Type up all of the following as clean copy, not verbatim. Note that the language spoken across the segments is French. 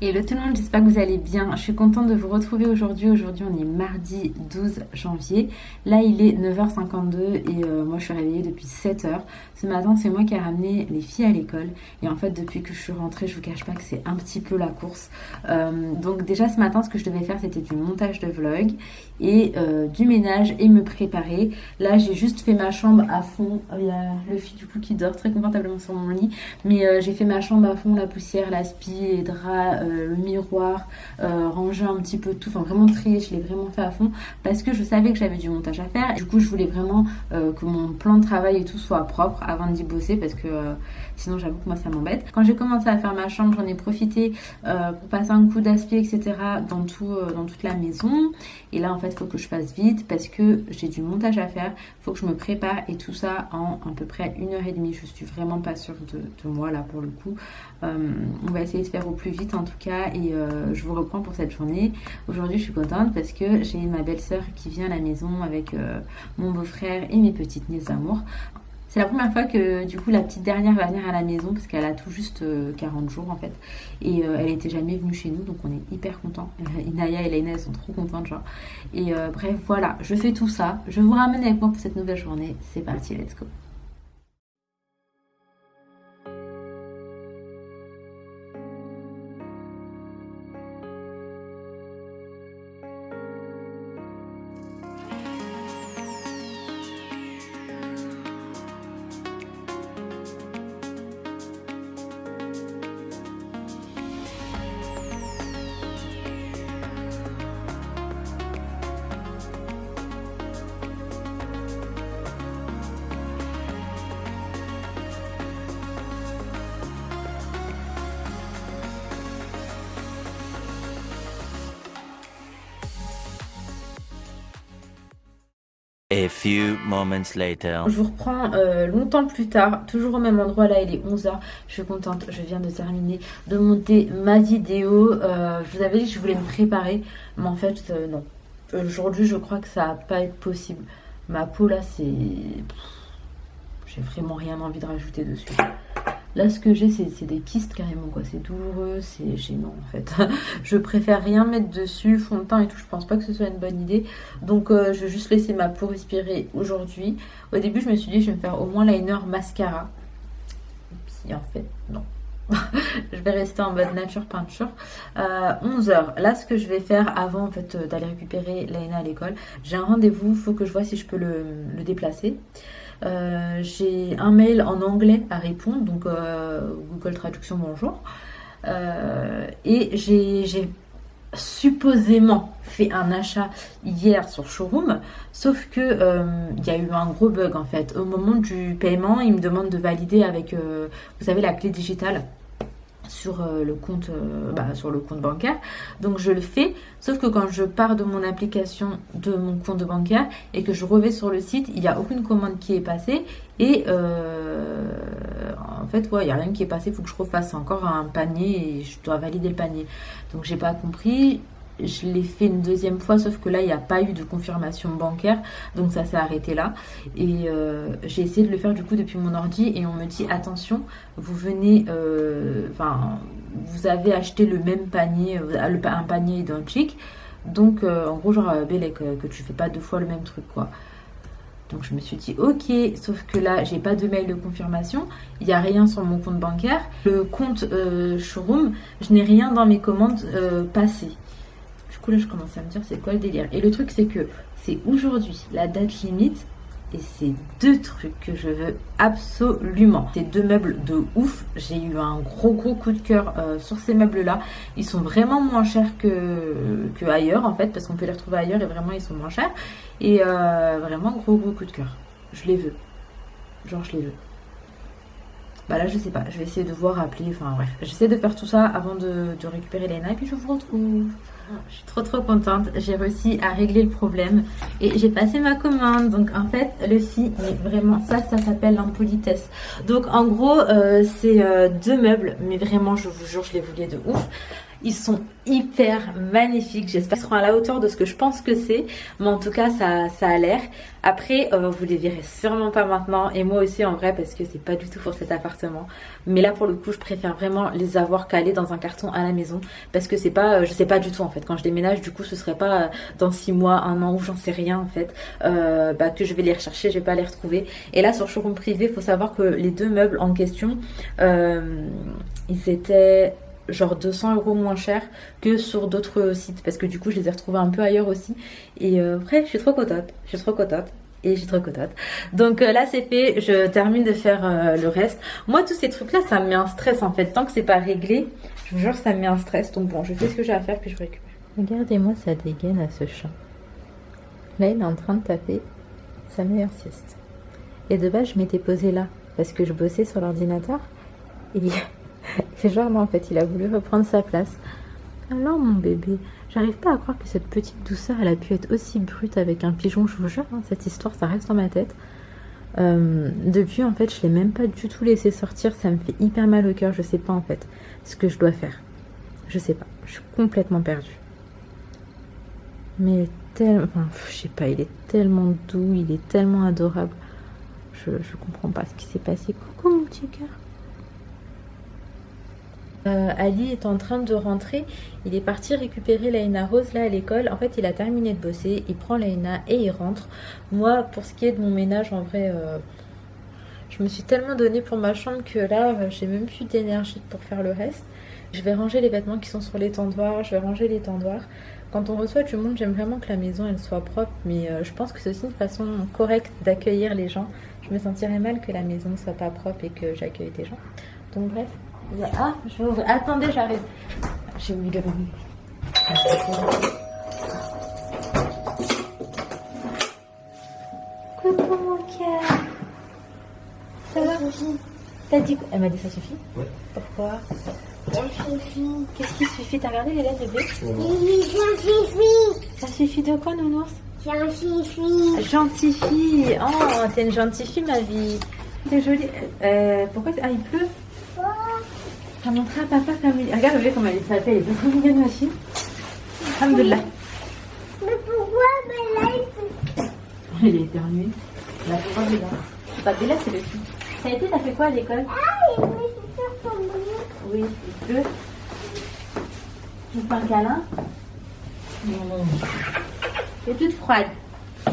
Hello tout le monde, j'espère que vous allez bien. Je suis contente de vous retrouver aujourd'hui. Aujourd'hui, on est mardi 12 janvier. Là, il est 9h52 et moi, je suis réveillée depuis 7h. Ce matin, c'est moi qui ai ramené les filles à l'école. Et en fait, depuis que je suis rentrée, je vous cache pas que c'est un petit peu la course. Donc déjà, ce matin, ce que je devais faire, c'était du montage de vlog et du ménage et me préparer. Là, j'ai juste fait ma chambre à fond. Il y a le fille du coup qui dort très confortablement sur mon lit. Mais j'ai fait ma chambre à fond, la poussière, l'aspi, les draps, le miroir, ranger un petit peu tout, enfin vraiment trier, je l'ai vraiment fait à fond parce que je savais que j'avais du montage à faire. Du coup, je voulais vraiment que mon plan de travail et tout soit propre avant d'y bosser parce que sinon, j'avoue que moi ça m'embête. Quand j'ai commencé à faire ma chambre, j'en ai profité pour passer un coup d'aspi, etc. dans toute la maison. Et là, en fait, il faut que je fasse vite parce que j'ai du montage à faire. Il faut que je me prépare et tout ça en à peu près 1h30. Je suis vraiment pas sûre de moi là pour le coup. On va essayer de faire au plus vite en tout cas et je vous reprends pour cette journée. Aujourd'hui, je suis contente parce que j'ai ma belle-sœur qui vient à la maison avec mon beau-frère et mes petites nièces d'amour. C'est la première fois que du coup la petite dernière va venir à la maison parce qu'elle a tout juste 40 jours en fait et elle était jamais venue chez nous, donc on est hyper contents. Inaya et Laina elles sont trop contentes genre. Et bref voilà, je fais tout ça, je vous ramène avec moi pour cette nouvelle journée. C'est parti, let's go. A few moments later. Je vous reprends longtemps plus tard, toujours au même endroit. Là il est 11h, je suis contente, je viens de terminer de monter ma vidéo. Je vous avais dit que je voulais me préparer, mais en fait non. Aujourd'hui je crois que ça va pas être possible. Ma peau là c'est... J'ai vraiment rien envie de rajouter dessus. Là, ce que j'ai, c'est des kystes carrément, quoi. C'est douloureux, c'est gênant, en fait. Je préfère rien mettre dessus, fond de teint et tout. Je pense pas que ce soit une bonne idée. Donc, je vais juste laisser ma peau respirer aujourd'hui. Au début, je me suis dit, je vais me faire au moins liner mascara. Et puis, en fait, non. Je vais rester en mode nature peinture. 11h. Là, ce que je vais faire avant, en fait, d'aller récupérer Laina à l'école, j'ai un rendez-vous. Il faut que je vois si je peux le déplacer. J'ai un mail en anglais à répondre, donc Google Traduction bonjour. Et j'ai supposément fait un achat hier sur Showroom, sauf que il y a eu un gros bug en fait. Au moment du paiement, il me demande de valider avec, vous savez, la clé digitale sur sur le compte bancaire. Donc je le fais, sauf que quand je pars de mon application, de mon compte bancaire et que je reviens sur le site, il n'y a aucune commande qui est passée et en fait ouais, il n'y a rien qui est passé. Il faut que je refasse encore un panier et je dois valider le panier. Donc j'ai pas compris. Je l'ai fait une deuxième fois, sauf que là, il n'y a pas eu de confirmation bancaire, donc ça s'est arrêté là. Et j'ai essayé de le faire du coup depuis mon ordi et on me dit attention, vous venez, vous avez acheté le même panier, un panier identique, donc en gros genre Bélec, que tu fais pas deux fois le même truc quoi. Donc je me suis dit ok, sauf que là j'ai pas de mail de confirmation, il n'y a rien sur mon compte bancaire. Le compte Showroom, je n'ai rien dans mes commandes passées. Du coup là je commence à me dire c'est quoi le délire. Et le truc c'est que c'est aujourd'hui la date limite et c'est deux trucs que je veux absolument. Ces deux meubles de ouf, j'ai eu un gros coup de cœur sur ces meubles là. Ils sont vraiment moins chers que ailleurs en fait, parce qu'on peut les retrouver ailleurs et vraiment ils sont moins chers. Et vraiment gros coup de cœur. Je les veux. Genre je les veux. Bah là je sais pas, je vais essayer de voir, appeler, enfin bref. J'essaie de faire tout ça avant de récupérer Laina et puis je vous retrouve. Je suis trop contente, j'ai réussi à régler le problème et j'ai passé ma commande. Donc en fait le si, mais vraiment ça s'appelle l'impolitesse. Donc en gros c'est deux meubles, mais vraiment je vous jure je les voulais de ouf. Ils sont hyper magnifiques. J'espère qu'ils seront à la hauteur de ce que je pense que c'est. Mais en tout cas, ça a l'air. Après, vous les verrez sûrement pas maintenant. Et moi aussi en vrai, parce que c'est pas du tout pour cet appartement. Mais là, pour le coup, je préfère vraiment les avoir calés dans un carton à la maison. Parce que c'est pas, je sais pas du tout en fait. Quand je déménage, du coup, ce serait pas dans 6 mois, 1 an ou j'en sais rien en fait. Que je vais les rechercher, je vais pas les retrouver. Et là, sur Showroom Privé, il faut savoir que les 2 meubles en question, ils étaient genre 200 € moins cher que sur d'autres sites parce que du coup je les ai retrouvés un peu ailleurs aussi et bref je suis trop contente donc là c'est fait, je termine de faire le reste. Moi tous ces trucs là ça me met un stress en fait, tant que c'est pas réglé je vous jure ça me met un stress, donc bon je fais ce que j'ai à faire puis je récupère. Regardez-moi sa dégaine à ce chat, là il est en train de taper sa meilleure sieste et de base je m'étais posée là parce que je bossais sur l'ordinateur et c'est genre non en fait il a voulu reprendre sa place. Alors mon bébé, j'arrive pas à croire que cette petite douceur elle a pu être aussi brute avec un pigeon, je vous jure, hein, cette histoire ça reste dans ma tête. Depuis en fait je l'ai même pas du tout laissé sortir, ça me fait hyper mal au cœur, je sais pas en fait ce que je dois faire. Je sais pas, je suis complètement perdue. Mais enfin, je sais pas, il est tellement doux, il est tellement adorable. Je comprends pas ce qui s'est passé. Coucou mon petit cœur. Ali est en train de rentrer, il est parti récupérer Laina Rose là à l'école. En fait il a terminé de bosser, il prend Laina et il rentre. Moi pour ce qui est de mon ménage en vrai je me suis tellement donnée pour ma chambre que là j'ai même plus d'énergie pour faire le reste. Je vais ranger les vêtements qui sont sur l'étendoir, je vais ranger l'étendoir. Quand on reçoit du monde j'aime vraiment que la maison elle soit propre, mais je pense que c'est aussi une façon correcte d'accueillir les gens. Je me sentirais mal que la maison ne soit pas propre et que j'accueille des gens. Donc bref. Ah, je vais ouvrir. Attendez, j'arrive. J'ai oublié de l'ouvrir. Coucou mon cœur. Ça va? T'as dit quoi? Elle m'a dit ça suffit? Ouais. Pourquoi? Ça suffit. Qu'est-ce qui suffit? T'as regardé les lettres de bébé? Oui, ça suffit. Ça suffit de quoi, nounours? Ça suffit. Gentille fille. Oh, t'es une gentille fille, ma vie. T'es jolie. Pourquoi? Ah, il pleut? T'as montré à papa comme il... Regarde, le comment elle s'appelle, elle est trop mignonne, ma fille. Alhamdoulilah. Mais pourquoi Bella il peut... Il est éternué. La pauvre Bella. C'est pas Bella, c'est le fille. Ça a été, t'as fait quoi à l'école? Ah, mais c'est sur ton bout. Oui, il pleut. Tu me fais un câlin? Non. T'es toute froide. C'est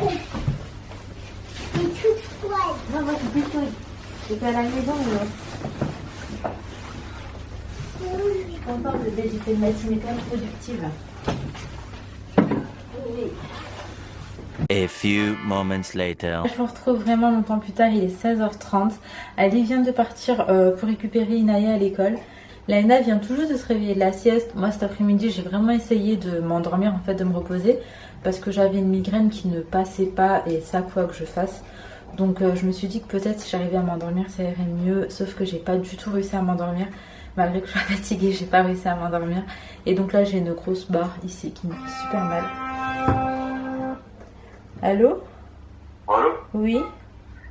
toute froide. Non, moi, je suis toute chaude. J'étais à la maison, mais... Je suis contente de j'ai une matinée quand même productive. Oui. A few moments later. Je vous retrouve vraiment longtemps plus tard, il est 16h30. Ali vient de partir pour récupérer Inaya à l'école. Laina vient tout juste de se réveiller de la sieste. Moi cet après-midi j'ai vraiment essayé de m'endormir, en fait de me reposer. Parce que j'avais une migraine qui ne passait pas et ça quoi que je fasse. Donc je me suis dit que peut-être si j'arrivais à m'endormir ça irait mieux. Sauf que j'ai pas du tout réussi à m'endormir. Malgré que je sois fatiguée, j'ai pas réussi à m'endormir. Et donc là, j'ai une grosse barre ici qui me fait super mal. Allô? Allô? Oui?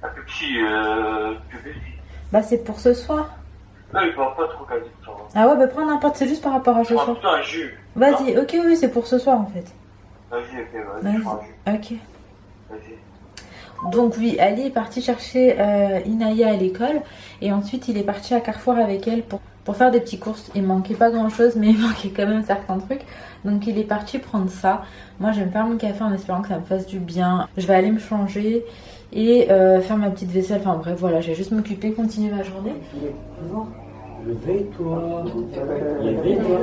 Un petit bébé. Bah c'est pour ce soir. Non, il parle pas trop quasi tout ça. Ah ouais, bah prends n'importe, c'est juste par rapport à ce soir. Putain, un jus. Vas-y, ok, oui, c'est pour ce soir en fait. Vas-y, ok, vas-y, je prends un jus. Ok. Vas-y. Donc oui, Ali est parti chercher Inaya à l'école. Et ensuite, il est parti à Carrefour avec elle pour faire des petites courses. Il manquait pas grand chose, mais il manquait quand même certains trucs. Donc il est parti prendre ça. Moi je vais me faire mon café en espérant que ça me fasse du bien. Je vais aller me changer et faire ma petite vaisselle. Enfin bref voilà, je vais juste m'occuper, continuer ma journée. Réveille-toi. Réveille-toi.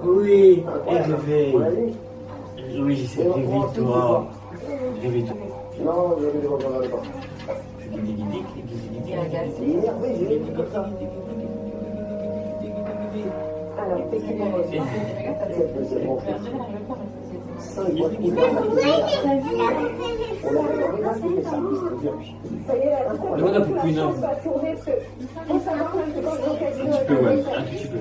Oui, réveille. Oui, c'est réveille-toi. Réveille-toi. Non, je ne reviendrai pas. Demande un peu plus, non. Un petit peu, ouais, un petit peu.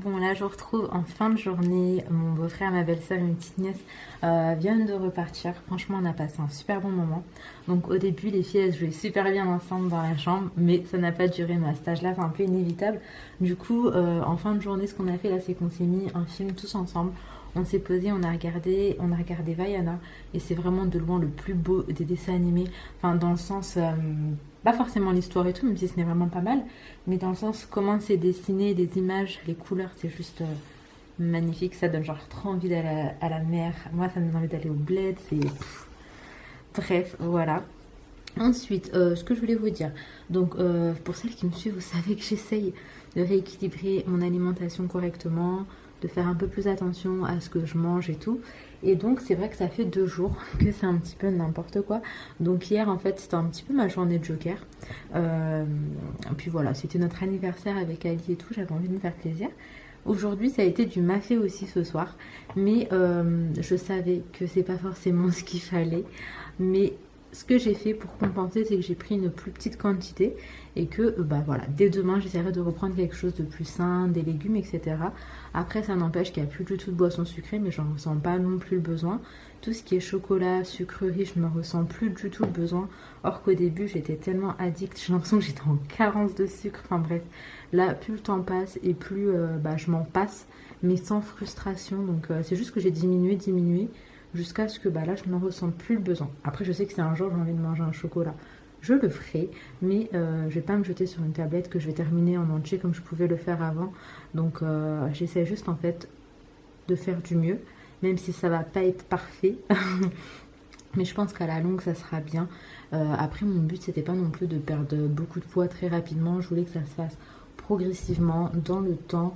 Bon, là, je vous retrouve en fin de journée. Mon beau-frère, ma belle-sœur et une petite nièce viennent de repartir. Franchement, on a passé un super bon moment. Donc, au début, les filles, elles jouaient super bien ensemble dans la chambre, mais ça n'a pas duré. Mais à cet âge-là, c'est un peu inévitable. Du coup, en fin de journée, ce qu'on a fait là, c'est qu'on s'est mis un film tous ensemble. On s'est posé, on a regardé Vaiana. Et c'est vraiment de loin le plus beau des dessins animés. Enfin, dans le sens... pas forcément l'histoire et tout, même si ce n'est vraiment pas mal, mais dans le sens comment c'est dessiné, les images, les couleurs, c'est juste magnifique. Ça donne genre trop envie d'aller à la mer. Moi, ça me donne envie d'aller au bled. Bref, voilà. Ensuite, ce que je voulais vous dire, donc pour celles qui me suivent, vous savez que j'essaye de rééquilibrer mon alimentation correctement, de faire un peu plus attention à ce que je mange et tout. Et donc c'est vrai que ça fait 2 jours que c'est un petit peu n'importe quoi. Donc hier en fait c'était un petit peu ma journée de joker. Puis voilà, c'était notre anniversaire avec Ali et tout, j'avais envie de me faire plaisir. Aujourd'hui ça a été du mafé aussi ce soir. Mais je savais que c'est pas forcément ce qu'il fallait. Mais ce que j'ai fait pour compenser, c'est que j'ai pris une plus petite quantité et que bah voilà, dès demain j'essaierai de reprendre quelque chose de plus sain, des légumes, etc. Après ça n'empêche qu'il n'y a plus du tout de boisson sucrée, mais j'en ressens pas non plus le besoin. Tout ce qui est chocolat, sucrerie, je ne me ressens plus du tout le besoin. Or qu'au début j'étais tellement addict, j'ai l'impression que j'étais en carence de sucre. Enfin bref, là plus le temps passe et plus je m'en passe, mais sans frustration. Donc c'est juste que j'ai diminué jusqu'à ce que là je n'en ressens plus le besoin. Après je sais que si un jour j'ai envie de manger un chocolat, je le ferai, mais je vais pas me jeter sur une tablette que je vais terminer en entier comme je pouvais le faire avant. Donc j'essaie juste en fait de faire du mieux, même si ça va pas être parfait. Mais je pense qu'à la longue ça sera bien. Après mon but c'était pas non plus de perdre beaucoup de poids très rapidement, je voulais que ça se fasse progressivement dans le temps.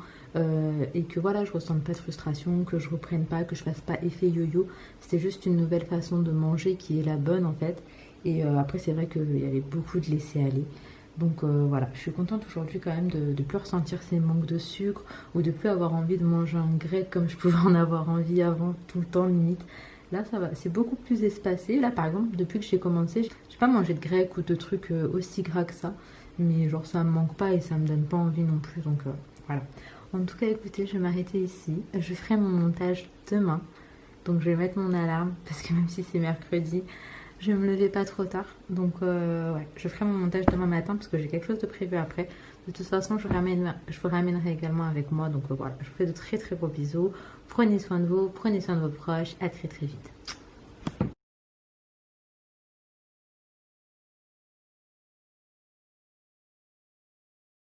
Et que voilà, je ressente pas de frustration, que je reprenne pas, que je fasse pas effet yo-yo. C'était juste une nouvelle façon de manger qui est la bonne en fait. Et après c'est vrai qu'il y avait beaucoup de laisser aller. Donc voilà, je suis contente aujourd'hui quand même de plus ressentir ces manques de sucre ou de plus avoir envie de manger un grec comme je pouvais en avoir envie avant, tout le temps limite. Là ça va, c'est beaucoup plus espacé. Là par exemple, depuis que j'ai commencé, j'ai pas mangé de grec ou de trucs aussi gras que ça. Mais genre ça me manque pas et ça me donne pas envie non plus. Donc voilà. En tout cas, écoutez, je vais m'arrêter ici. Je ferai mon montage demain. Donc, je vais mettre mon alarme parce que même si c'est mercredi, je vais me lever pas trop tard. Donc, ouais, je ferai mon montage demain matin parce que j'ai quelque chose de prévu après. De toute façon, je vous ramènerai également avec moi. Donc, voilà, je vous fais de très très gros bisous. Prenez soin de vous, prenez soin de vos proches. À très très vite.